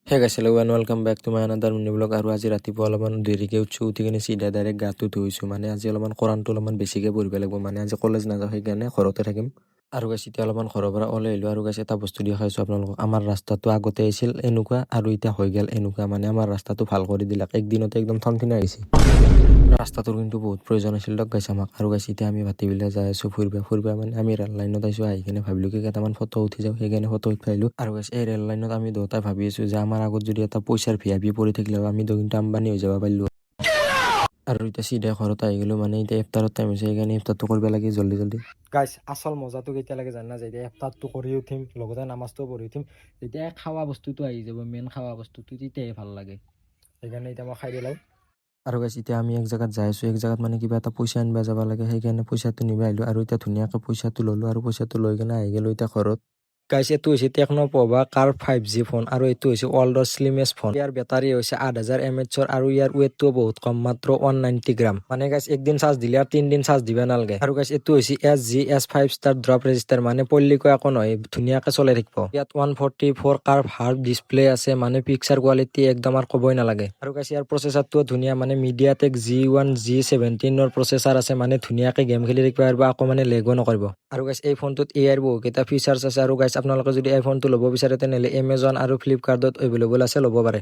হে guys hello' and welcome back to my another mini blog. আৰু আজি ৰাতিপুৱা অলপমান দেৰিকৈ উঠি কিনে চিধা ডাইৰেক্ট গাটো ধুইছোঁ। মানে আজি অলপমান কোৰানটো অলপমান বেছিকৈ পঢ়িব লাগিব। মানে আজি কলেজ নাযাওঁ, সেইকাৰণে ঘৰতে থাকিম। আৰু গাইছ এতিয়া অলপমান ঘৰৰ পৰা ওলাই আহিলোঁ। আৰু গাইছ এটা বস্তু দেখাইছোঁ আপোনালোকক। আমাৰ ৰাস্তাটো আগতে আছিল এনেকুৱা আৰু এতিয়া হৈ গ'ল এনেকুৱা। মানে আমাৰ ৰাস্তাটো ভাল কৰি দিলাক, একদিনতে একদম থনথনীয়া আহিছে। ৰাস্তাটোৰ কিন্তু বহুত প্ৰয়োজন আছিল দিয়ক গাইছ আমাক। আৰু গাইছ এতিয়া আমি ভাটিবিলা যাই আছোঁ ফুৰিব মানে আমি ৰেল লাইনত আহিছোঁ। আহি কিনে ভাবিলোঁ কি কেইটামান ফটো উঠি যাওঁ, সেইকাৰণে ফটো উঠি আহিলোঁ। আৰু গাইছ এই ৰেল লাইনত আমি দুয়োটাই ভাবি আছোঁ যে আমাৰ আগত যদি এটা পইচাৰ ভিআইপি পৰি থাকিলে আমি কিন্তু আম্বানী হৈ যাব পাৰিলোঁ। আৰু এতিয়া চিধাই ঘৰত আহি গ'লো। মানে এতিয়া ইফতাৰৰ টাইম হৈছে, সেইকাৰণে ইফতাৰটো কৰিব লাগে জল্দি। গাইছ আচল মজাটো কেতিয়া লাগে জানা? যে এতিয়া ইফতাৰটো কৰি উঠিম, লগতে নামাজটো পঢ়ি উঠিম, যেতিয়া খাৱা বস্তুটো আহি যাব, মেইন খাৱা বস্তুটো, তেতিয়াহে ভাল লাগে। সেইকাৰণে এতিয়া মই খাই দিলোঁ। আৰু গাইছ এতিয়া আমি এক জেগাত যাই আছোঁ, এক জেগাত মানে কিবা এটা পইচা আনিব যাব লাগে, সেইকাৰণে পইচাটো নিব আহিলোঁ। আৰু এতিয়া ধুনীয়াকৈ পইচাটো ল'লোঁ আৰু পইচাটো লৈ কিনে আহি গ'লোঁ এতিয়া ঘৰত। গাইছ এইটো হৈছে taken' Pova curve 5G phone আৰু এইটো হৈছে ৱৰ্ল্ডৰ স্লিমেষ্ট ফোন। ইয়াৰ বেটাৰী হৈছে 8000 mAh আৰু ইয়াৰ ৱেটটো বহুত কম, মাত্ৰ 190 গ্ৰাম। মানে গাইছ একদিন চাৰ্জ দিলে আৰু 3 দিন চাৰ্জ দিব নালাগে। আৰু গাইছ এইটো হৈছে SGS5 ষ্টাৰ ড্ৰপ ৰেজিষ্টাৰ, মানে পল্লিকৈ একো নহয়, ধুনীয়াকৈ চলাই থাকিব। ইয়াত 144 কাৰ্ভ হাৰ্ড ডিছপ্লে আছে, মানে পিকচাৰ কোৱালিটি একদম আৰু ক'বই নালাগে। আৰু গাইছ ইয়াৰ প্ৰচেছৰটো ধুনীয়া, মানে মিডিয়াটেক G1 G17ৰ প্ৰচেছৰ আছে, মানে ধুনীয়াকৈ গেম খেলি থাকিব পাৰিব, আকৌ মানে লেগো নকৰিব। আৰু গাইছ এই ফোনটোত AI বহুকেইটা ফিচাৰ্ছ আছে। আৰু গাইছ আপোনালোকে যদি এই ফোনটো ল'ব বিচাৰে তেনেহ'লে এমেজন আৰু ফ্লিপকাৰ্টত এভেইলেবল আছে, ল'ব পাৰে।